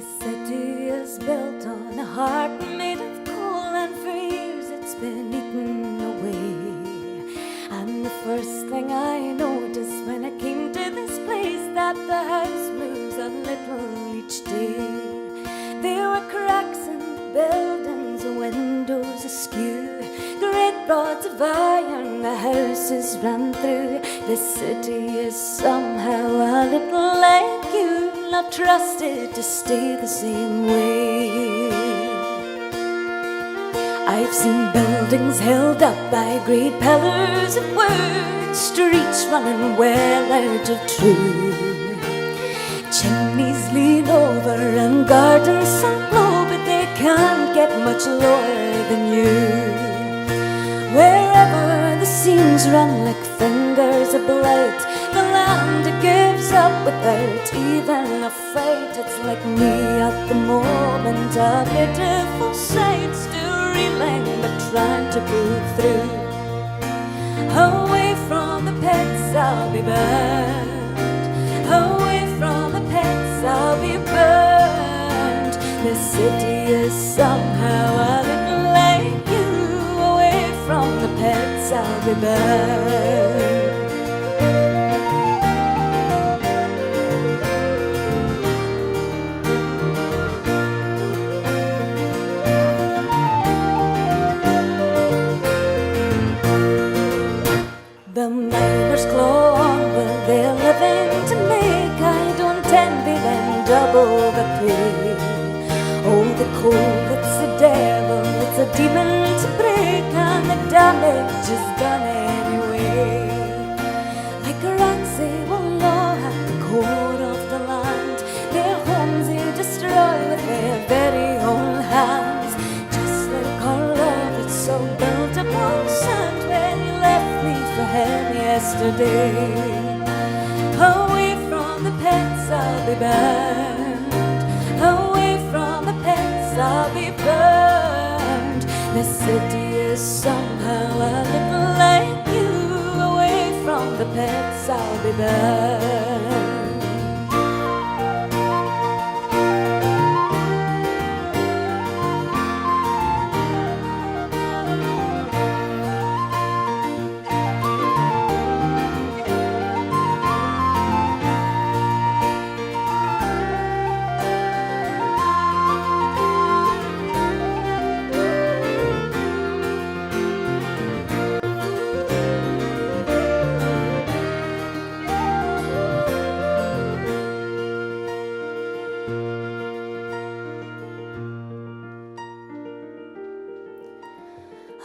This city is built on a heart made of coal, and for years it's been eaten away. And the first thing I noticed when I came to this place, that the house moves a little each day. There were cracks in the buildings, windows askew, great rods of iron the houses ran through. This city is somehow a little like you, not trusted to stay the same way. I've seen buildings held up by great pillars of wood, streets running well out of truth. Chimneys lean over and gardens sunk low, but they can't get much lower than you. Wherever the seams run like fingers of blight, the land gives up without even a fight. It's like me at the moment, a pitiful sight, still reeling but trying to pull through. Away from the pits I'll be burned, away from the pits I'll be burned. This city is somehow a little like you, away from the pits I'll be burned. The miners claw on with their living to make. I don't envy them double the pay. Oh, the coal, it's a devil, it's a demon to break, and the damage is done anyway. Like rats they will gnaw at the core of the land, their homes they destroy with their very own hands. Just like our love, it's so built upon sand. When you left me for him yesterday, away from the pits I'll be burned, away from the pits I'll be burned. The city is somehow a little like you, away from the pits I'll be burned.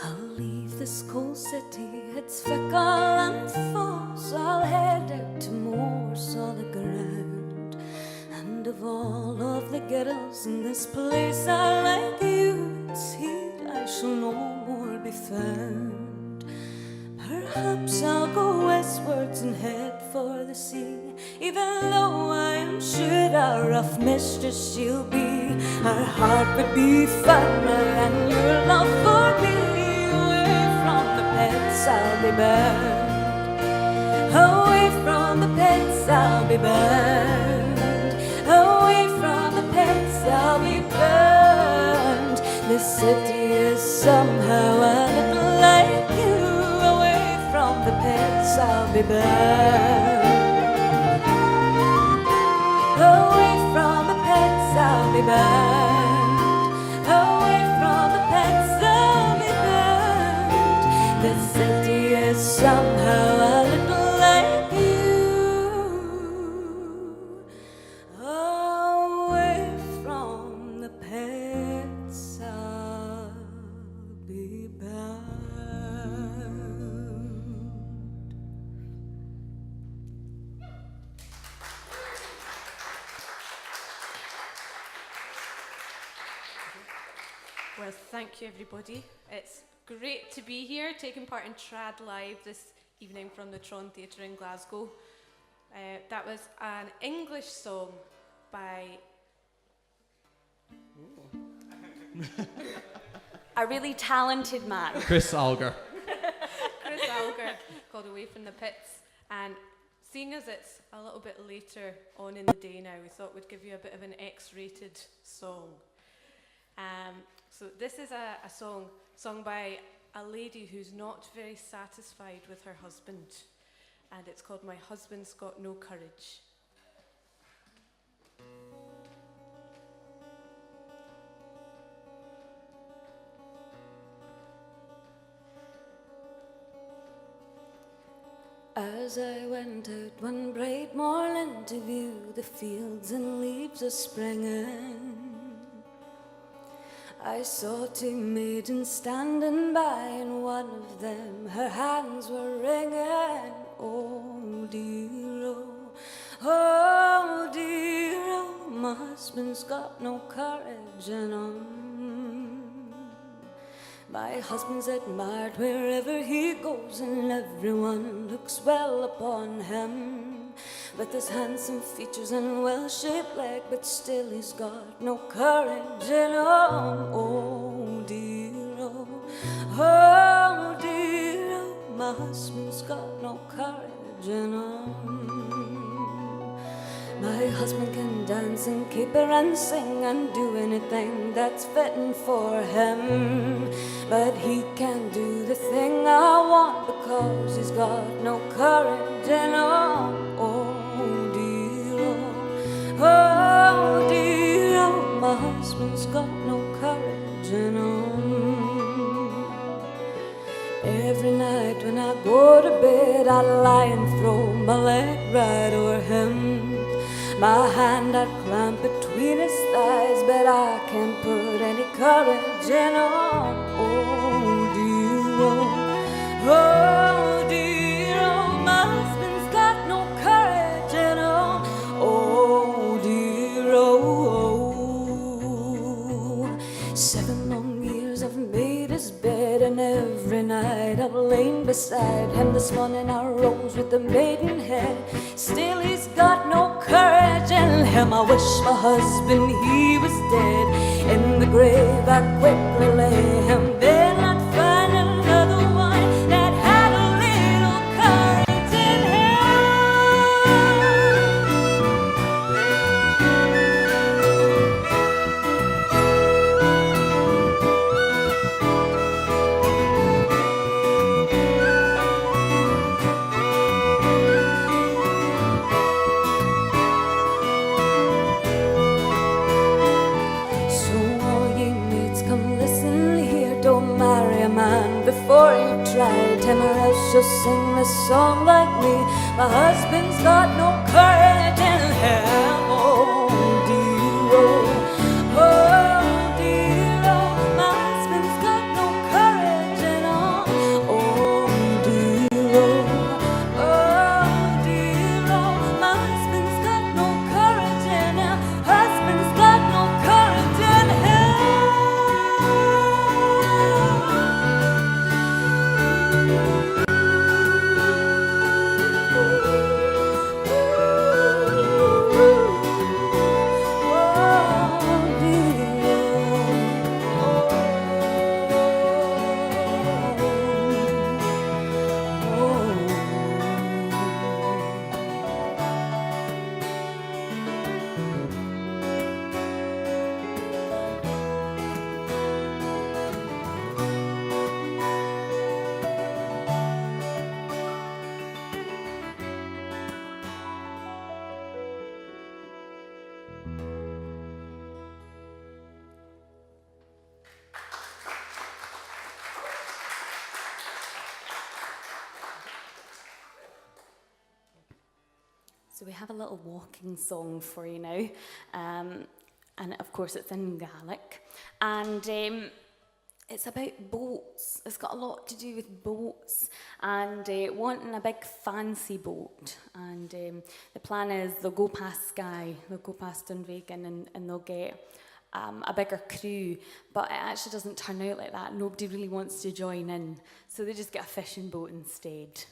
I'll leave this cold city, it's fickle and false. I'll head out to more solid ground. And of all of the ghettos in this place, I like you, it's here I shall no more be found. Perhaps I'll go westwards and head for the sea, even though I am sure a rough mistress she'll be. Our heart would be firmer and your love for me. I'll be burned, away from the pits I'll be burned, away from the pits I'll be burned. This city is somehow a little like you, away from the pits I'll be burned, away from the pits I'll be burned, away from the pits I'll be burned. This city is somehow a little like you, away from the pits I'll be bound. Well, thank you, everybody. It's great to be here, taking part in Trad Live this evening from the Tron Theatre in Glasgow. That was an English song by A really talented man. Chris Alger. Chris Alger, called Away from the Pits. And seeing as it's a little bit later on in the day now, we thought we'd give you a bit of an X-rated song. So this is a song sung by a lady who's not very satisfied with her husband, and it's called My Husband's Got No Courage. As I went out one bright morning to view the fields and leaves a springing, I saw two maidens standing by, and one of them, her hands were wringing. Oh dear, oh dear, oh, my husband's got no courage, and my husband's admired wherever he goes, and everyone looks well upon him. With his handsome features and well-shaped leg, but still he's got no courage in him. Oh dear, oh dear, oh, my husband's got no courage in him. My husband can dance and caper and sing and do anything that's fitting for him, but he can't do the thing I want because he's got no courage in him. Oh dear, oh dear, oh, my husband's got no courage in him. Every night when I go to bed, I lie and throw my leg right over him. My hand I'd clamp between his thighs, but I can't put any courage in him. Oh dear, oh dear, oh, my husband's got no courage in him. Oh dear, oh. 7 long years I've made his bed, and every night I've lain beside him. This morning I rose with a maidenhead, still he's got no courage in him. I wish my husband he was dead. In the grave I quickly lay him, then I'd find another one that had a little courage in before you tried him, or else you'll sing this song like me. My husband's got no courage in him. Oh dear, oh, oh dear, oh, my husband's got no courage in him. Oh dear, oh, oh dear, oh, my husband's got no courage in him. Husband's got no courage in him. So we have a little walking song for you now, and of course it's in Gaelic, and it's about boats. It's got a lot to do with boats and wanting a big fancy boat. And the plan is they'll go past Skye, they'll go past Dunvegan, and they'll get a bigger crew, but it actually doesn't turn out like that. Nobody really wants to join in, so they just get a fishing boat instead.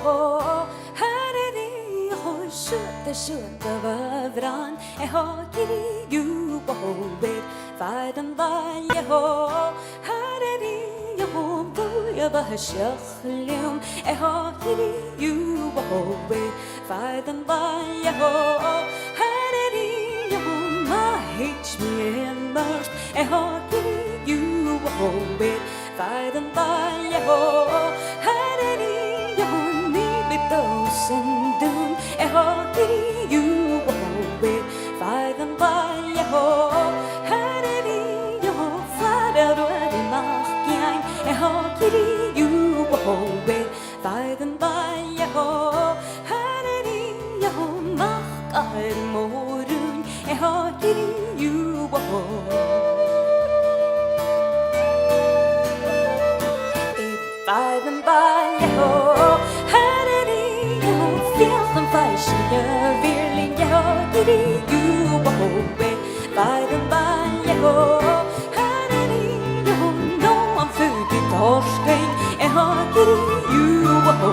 ho hariri ho shutta vavran ho kiri you ho bit faidan valje ho hariri ho buya bahshakhlum ho kiri you ho bit faidan valje ho hariri ho ma hich me must ho kiri you ho bit faidan valje ho hariri ho ni bitosendum ho kiri you ho bit faidan valje ho hariri ho fadar wadi machkyan ho kiri you ho bit faidan valje ho hariri ho machkar morun ho kiri you ho Faidan valje ho hariri ho fjällen färgsliga virlinge ho kiri you ho Faidan valje ho hariri ho nån fugi torsking ho kiri you ho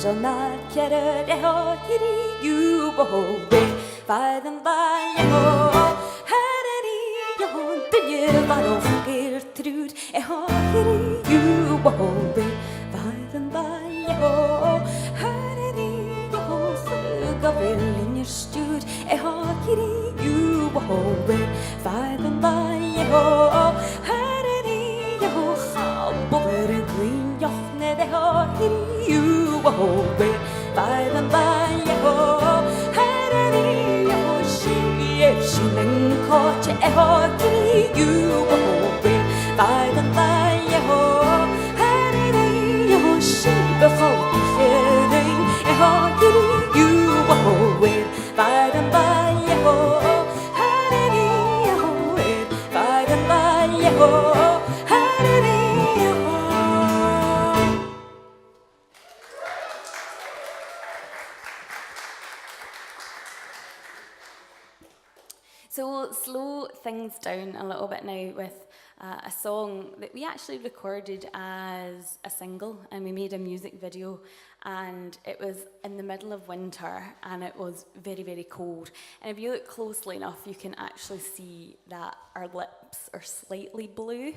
Sånär kärre det har kiri you bobe Faidan valje ho hariri yo dunje var och Gertrud har kiri you bobe Faidan valje ho hariri yo suga vellinjer stud har kiri you bobe Faidan valje ho hariri yo habbo ver green jochne det har kiri you Hobe, Faidan valje ho hariri ho shinen koche ho kiri you hobe Faidan valje ho hariri ho shibe khotering ho kiri you hobe Faidan valje ho hariri ho Faidan valje ho hariri So we'll slow things down a little bit now with a song that we actually recorded as a single, and we made a music video, and it was in the middle of winter and it was very, very cold. And if you look closely enough, you can actually see that our lips are slightly blue.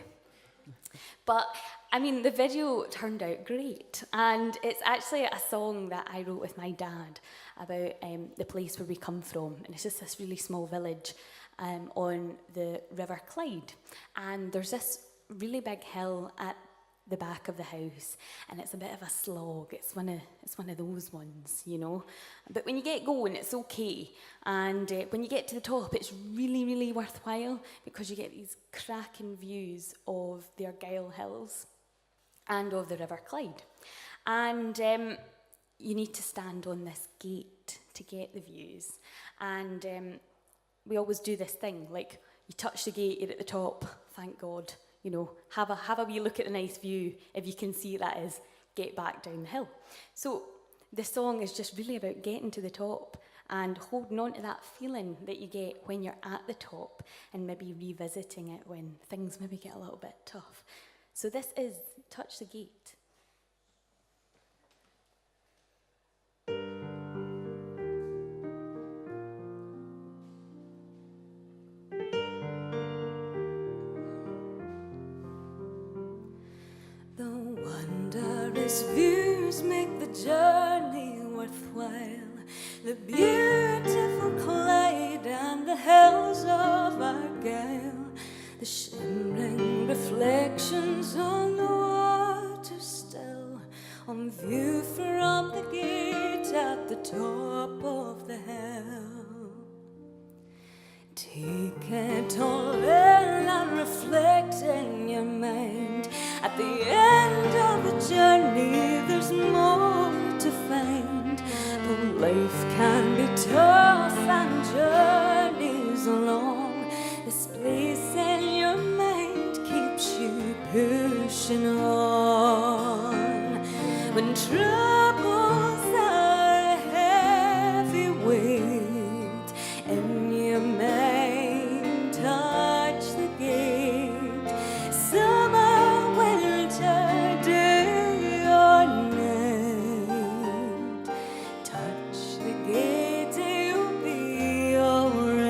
But I mean, the video turned out great, and it's actually a song that I wrote with my dad about the place where we come from, and it's just this really small village on the River Clyde, and there's this really big hill at the back of the house, and it's a bit of a slog. It's one of those ones, you know. But when you get going, it's okay, and when you get to the top, it's really, really worthwhile because you get these cracking views of the Argyll Hills and of the River Clyde, and you need to stand on this gate to get the views, and we always do this thing, like you touch the gate, you're at the top, thank God. You know, have a wee look at the nice view. If you can see that is, get back down the hill. So the song is just really about getting to the top and holding on to that feeling that you get when you're at the top and maybe revisiting it when things maybe get a little bit tough. So this is Touch the Gate. Wondrous views make the journey worthwhile. The beautiful Clyde and the hills of Argyll, the shimmering reflections on the water still, on view from the gate at the top of the hill. Take it all in and reflect in your mind. At the end of the journey, there's more to find. Though life can be tough and journeys long, this place in pushing on. When troubles are a heavy weight and your mind touch the gate, summer, winter, day or night, touch the gate, you'll be alright.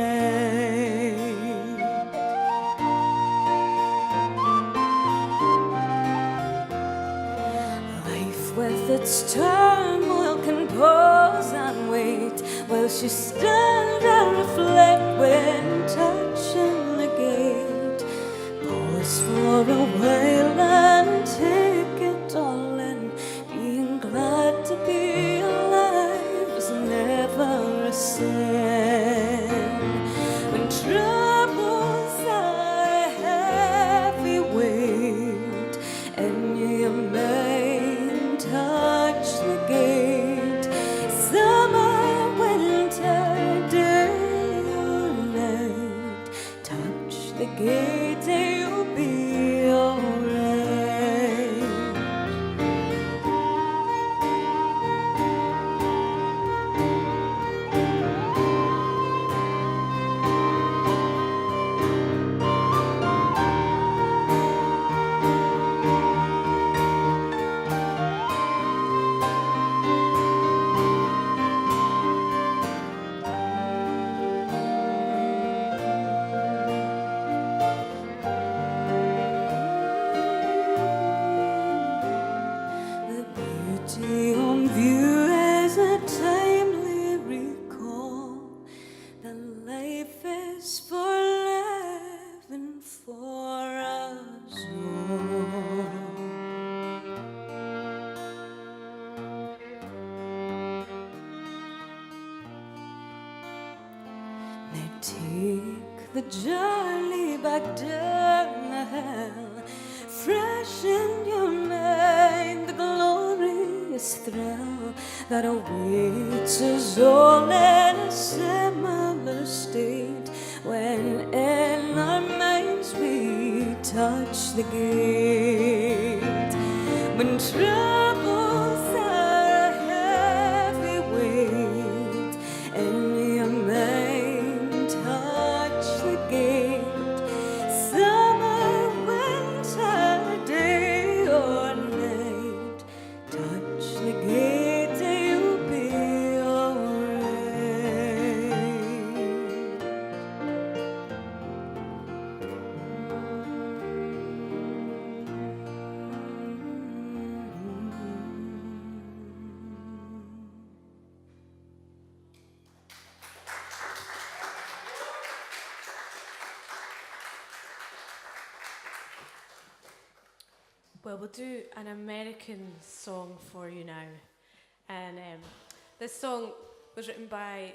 Life with its turmoil can pause and wait, while she stand and reflect when touching the gate. Pause for a while and take it all in. Being glad to be alive is never a sin. When troubles are a heavy weight and your mind touch the gate, summer, winter, day or night, touch the gate, you'll be alright. The beauty on view is a timely recall that life is for living for us all. Now take the journey back down the hill, fresh in your mind, the glorious thrill that awaits us all in a similar state, when in our minds we touch the gate. When troubles are a heavy weight and your mind touch the gate, summer, winter, day or night, touch the gate, you'll be alright. Well, we'll do an American song for you now. And this song was written by,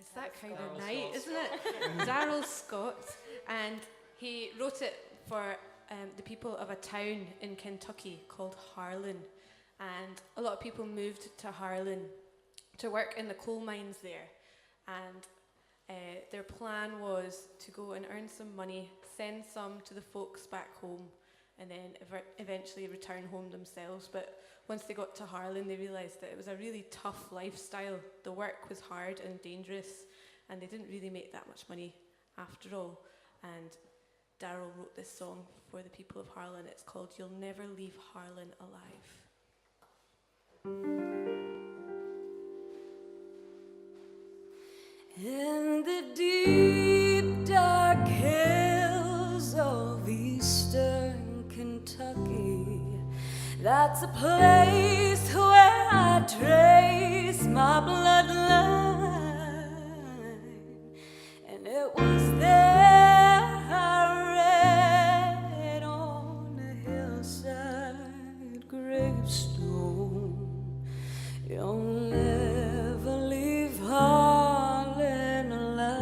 it's that kind of night, isn't it? Darrell Scott. And he wrote it for the people of a town in Kentucky called Harlan. And a lot of people moved to Harlan to work in the coal mines there. And their plan was to go and earn some money, send some to the folks back home, and then eventually return home themselves. But once they got to Harlan, they realised that it was a really tough lifestyle. The work was hard and dangerous, and they didn't really make that much money after all. And Darrell wrote this song for the people of Harlan. It's called "You'll Never Leave Harlan Alive." In the deep dark hills of eastern Kentucky, that's a place where I trace my bloodline. And it was there I read on a hillside gravestone, "You'll never leave Harlan alive."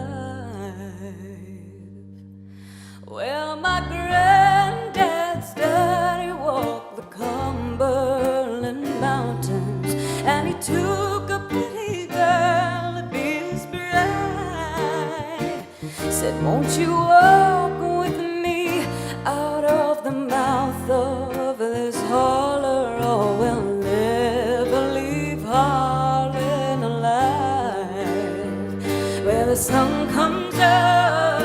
Well, my granddad's daddy walked the Cumberland Mountains, and he took a pretty girl to be his bride. Said, "Won't you walk with me? I sun comes up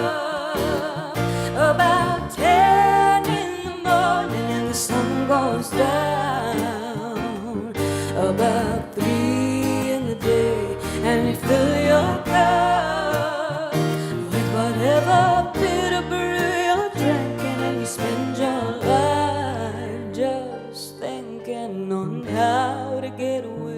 about 10 in the morning and the sun goes down about 3 in the day, and you fill your cup with whatever bitter brew you're drinking, and you spend your life just thinking on how to get away.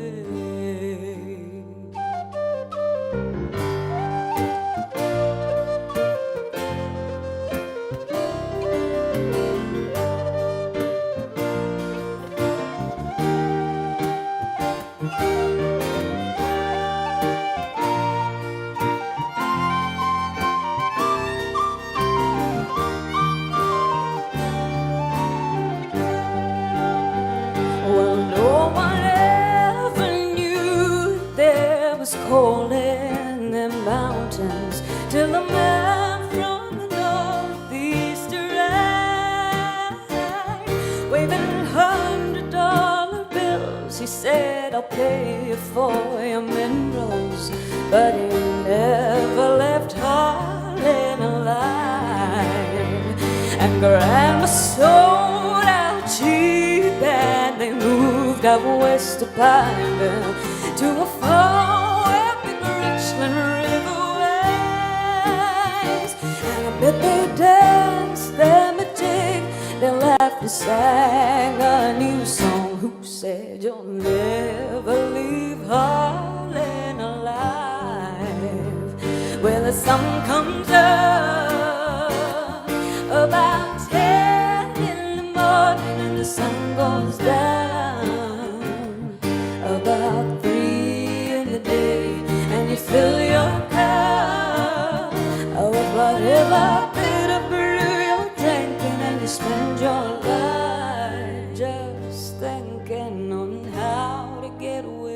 Well, no one ever knew there was cold in the mountains till the man from the northeast arrived, waving $100 bills. He said, I'll pay you for your minerals, but he never left Harlan alive. And Grandma sold out cheap, and they moved out west to Pineville to a farm where big Richland River waves. And I bet they danced them a jig, they laughed and sang a new song. Who said you'll never leave Harlan alive? Well, the sun comes up about 10 in the morning and the sun goes down about 3 in the day, and you fill your cup with whatever bitter brew you're drinking, and you spend your life just thinking on how to get away.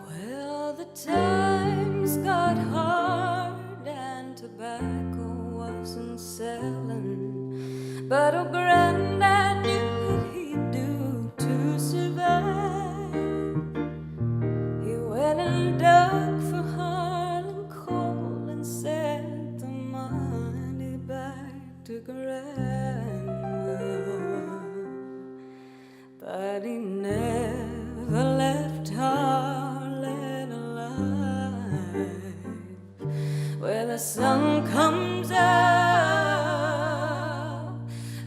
Well, the times got hard and tobacco wasn't selling, but old Granddad knew what he'd do to survive. He went and dug for Harlan coal and sent the money back to Grandma, but he never left Harlan alive. Where the sun comes up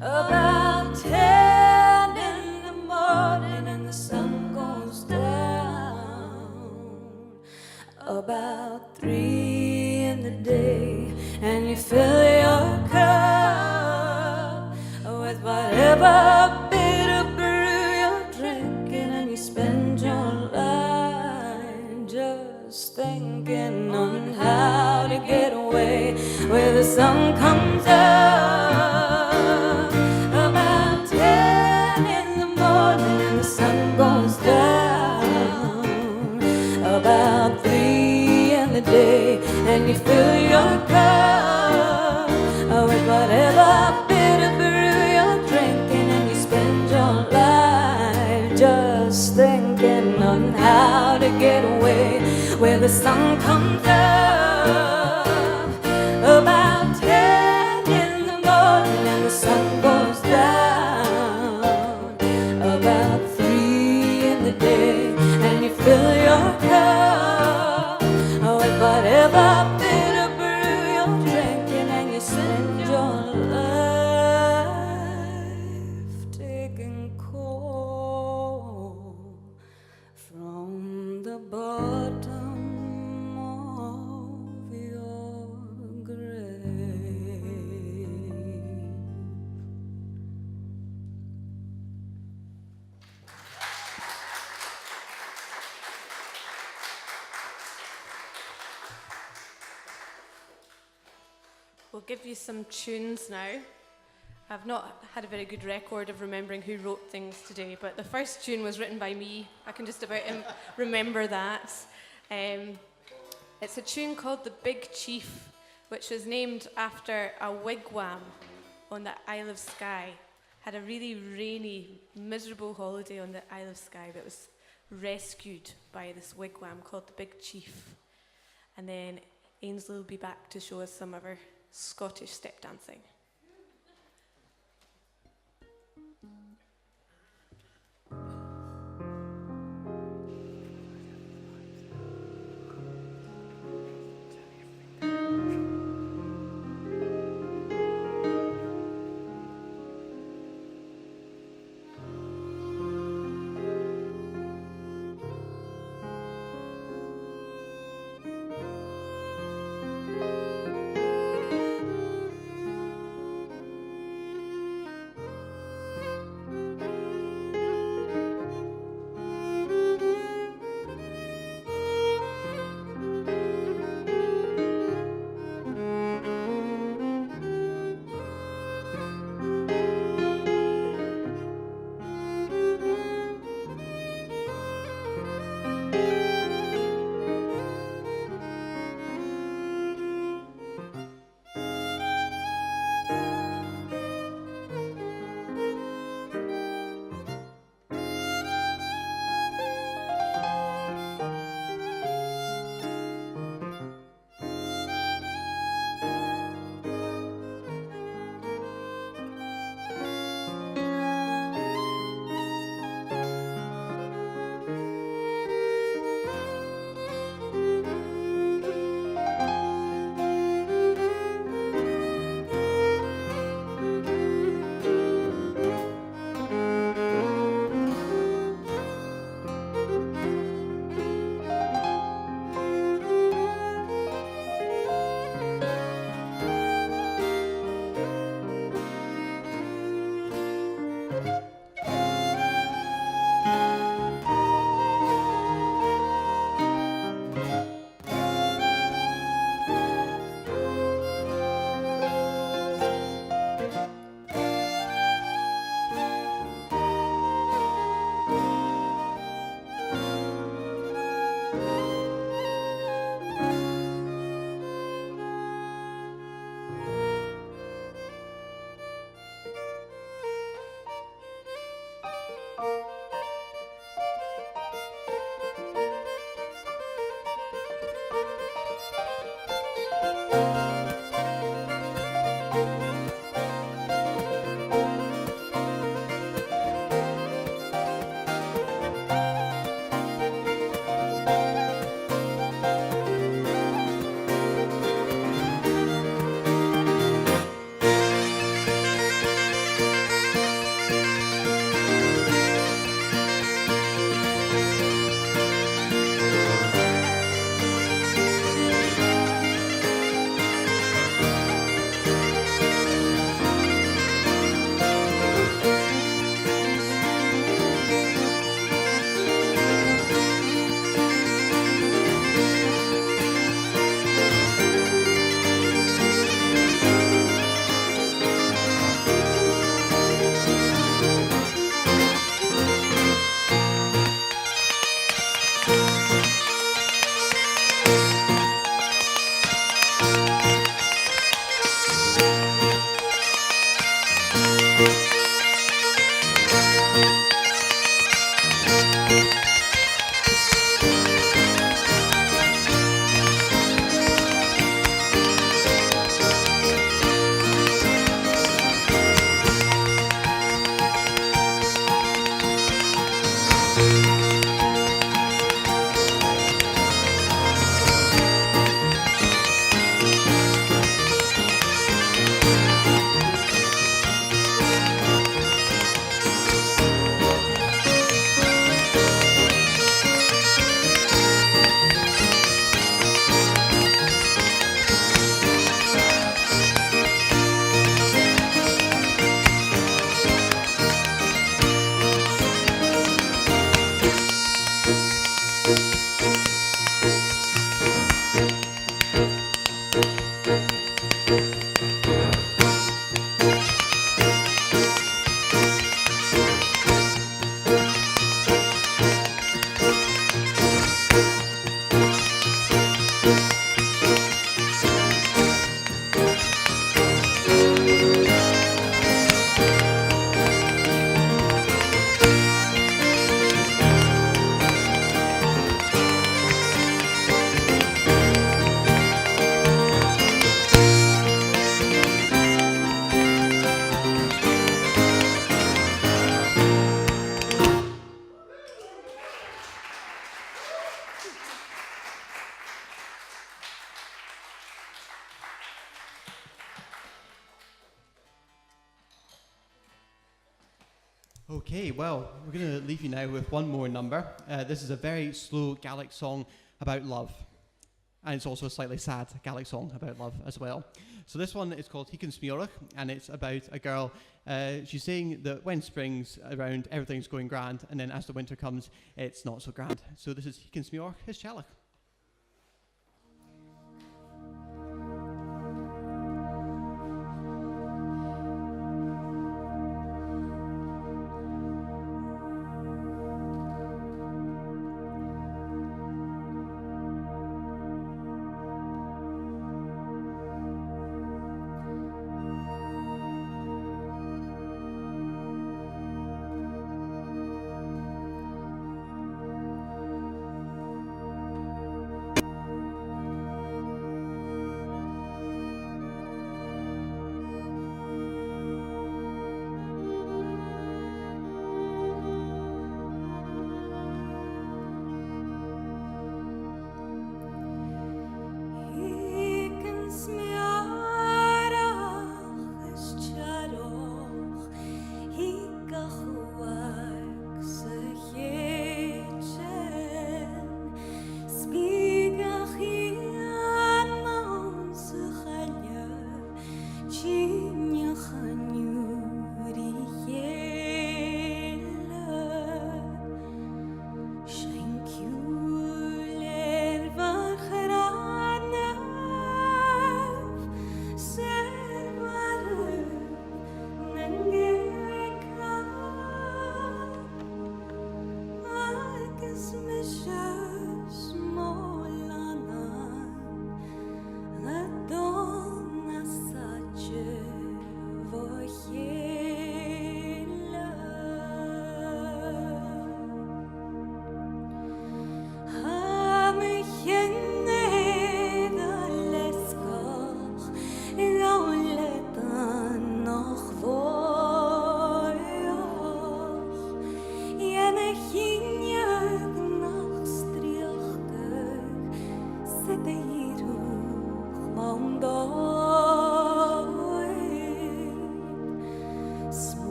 about 10 in the morning and the sun goes down about 3 in the day, and you fill your cup with whatever bitter brew you're drinking, and you spend your life just thinking on how to get away. Where the sun comes up about 10 in the morning and the sun goes down about 3 in the day, and you fill your cup with whatever bitter brew you're drinking, and you spend your life just thinking on how to get away. Where the sun comes up about 10 in the morning and the sun goes down about 3 in the day, and you fill your cup with whatever bitter brew you're drinking, and you spend your life taking coal from the bottom We'll give you some tunes now. I've not had a very good record of remembering who wrote things today, but the first tune was written by me. I can just about remember that. It's a tune called The Big Chief, which was named after a wigwam on the Isle of Skye. Had a really rainy, miserable holiday on the Isle of Skye, but was rescued by this wigwam called The Big Chief. And then Ainsley will be back to show us some of her Scottish step dancing. Okay, well, we're going to leave you now with one more number. This is a very slow Gaelic song about love. And it's also a slightly sad Gaelic song about love as well. So this one is called Hican Smiorach, and it's about a girl. She's saying that when spring's around, everything's going grand, and then as the winter comes, it's not so grand. So this is Hican Smiorach, his Shalach.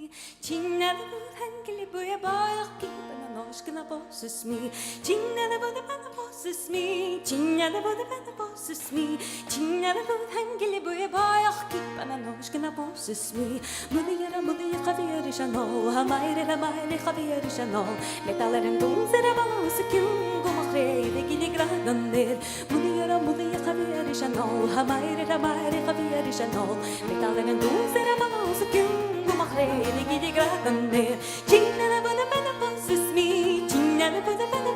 me. China the boot hankily boy a boy keep and a nosh gonna bosses me. China the boot and the bosses me. China the boot and the bosses me. China the boot hankily boy a boy keep and a nosh gonna bosses me. Muddy Javier Chanel, Hamaire Javier Chanel. Metaller and Dons and a balance a cue, go my way, the giddy grand on there. Muddy Javier Chanel, Hamaire Javier Chanel. Metaller and Dons and a balance a cue, go my way, the giddy grand on there. China the bosses me, China the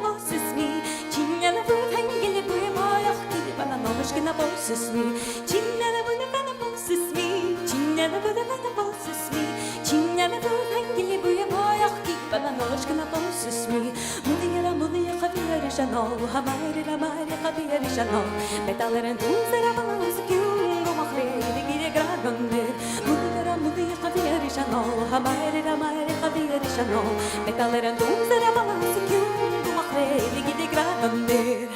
bosses me, China the food hanging the boy, keep and a nosh gonna bosses me. China the bosses me, China the bosses me. China the food hanging the boy, keep and a nosh gonna bosses me. Muddy Javier Chanel, Hamaire Javier Chanel. Metaller and Dons and a balance a cue, go my way, the giddy grand on there. Muddy Javier Chanel, Hamaire Javier Chanel. Metaller and Dons and a balance a cue, go my way, the giddy grand on there.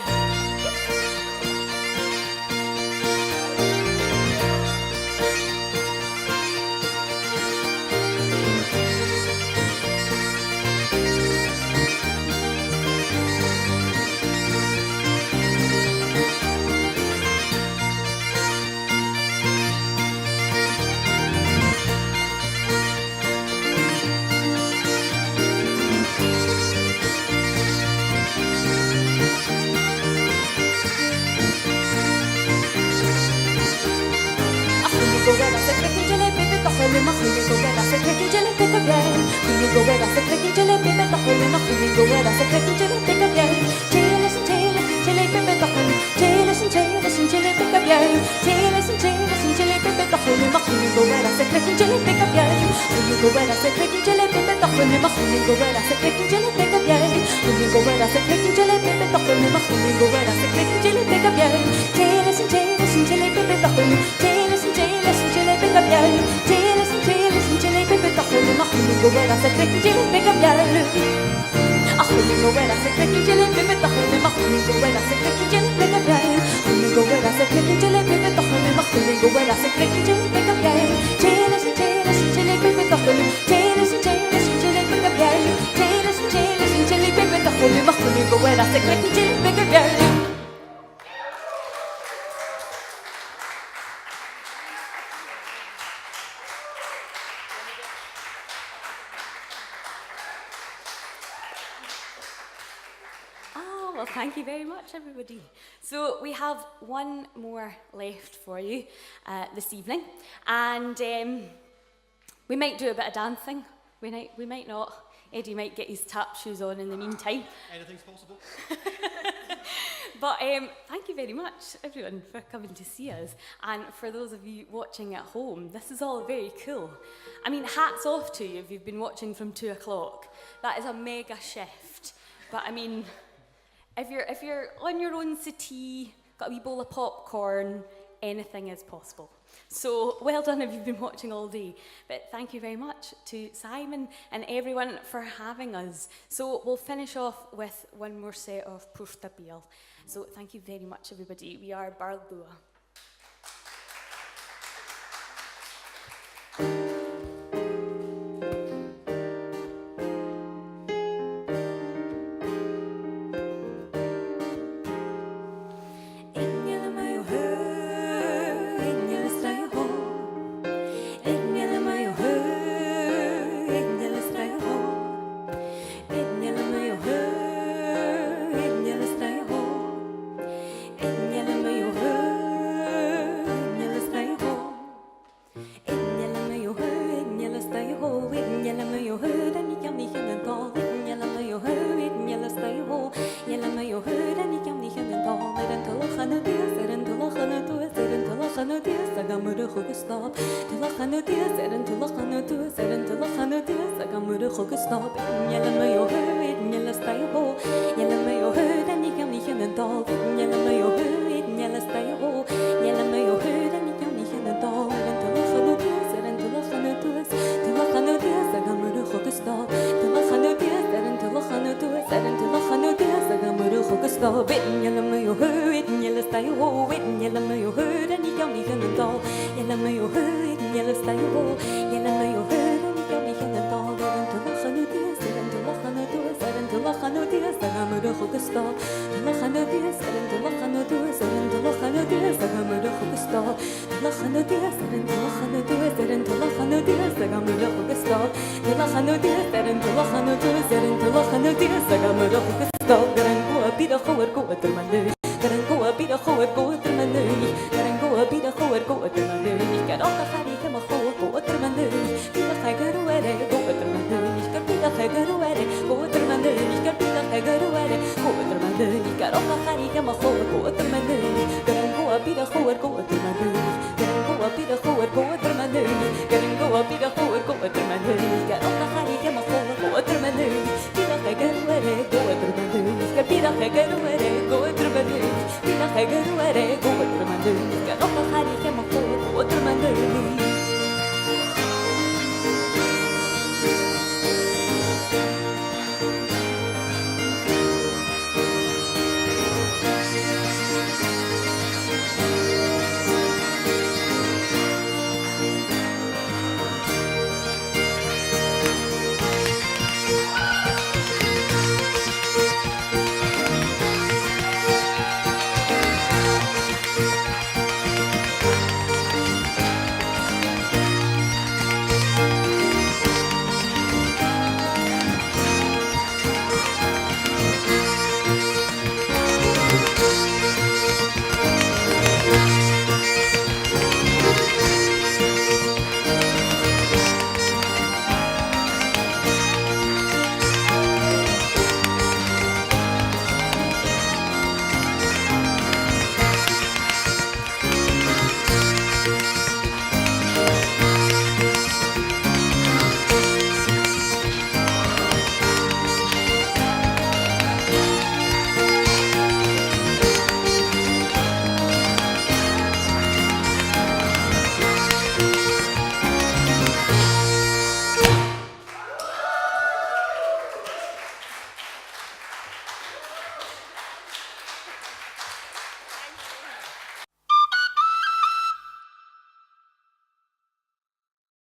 Go where I say clicking jelly baby, the holy machine. Go where I say clicking jelly pick up again. Go where I say clicking jelly baby, the holy machine. Go where I say clicking jelly pick up again. Listen, jelly baby, the holy. Listen, jelly pick up again. Listen, jelly baby, the holy machine. Go where I say clicking jelly pick up again. Go where I say clicking jelly baby, the holy machine. Go where I say clicking jelly pick up again. Go where I say clicking jelly baby, the holy machine. Go where I say clicking jelly pick up again. Listen, jelly baby, the holy. Listen, jelly pick up again. Listen, jelly baby, the holy machine. Go where I say clicking jelly pick up again. Go where I say clicking jelly baby, the holy machine. Go where I say clicking jelly pick up again. Go where I say clicking jelly baby, the holy machine. Go where I say clicking jelly pick up again. Listen, jelly baby, the holy. Listen, jelly pick up again. Listen, jelly baby, the holy machine. Go where I say clicking jelly pick up again. Well, thank you very much, everybody. So we have one more left for you this evening, and we might do a bit of dancing. We might not. Eddie might get his tap shoes on in the meantime. Anything's possible. But thank you very much, everyone, for coming to see us. And for those of you watching at home, this is all very cool. I mean, hats off to you if you've been watching from 2 o'clock. That is a mega shift. But I mean, if you're on your own settee, got a wee bowl of popcorn, anything is possible. So well done if you've been watching all day. But thank you very much to Simon and everyone for having us. So we'll finish off with one more set of Pushta Biel. So thank you very much, everybody. We are Barlbua. Yalla sagamura hugusto. Tilachanu dir, derin tilachanu dir, zerin tilachanu dir, sagamura hugusto. Garangoa bida chower goa termanui. Garangoa bida chower goa termanui. Garangoa bida chower goa termanui. Garoka hari kema chower goa termanui. Bida chagaruere goa termanui. Bida chagaruere goa termanui. Bida chagaruere goa termanui. Garoka hari kema chower goa termanui. Garangoa bida chower goa termanui. Garangoa bida chower goa termanui. Garangoa bida chower goa termanui. Garoka hari kema chower goa termanui. Bida chagaruere goa termanui. Bida chagaruere goa termanui. Bida chagaruere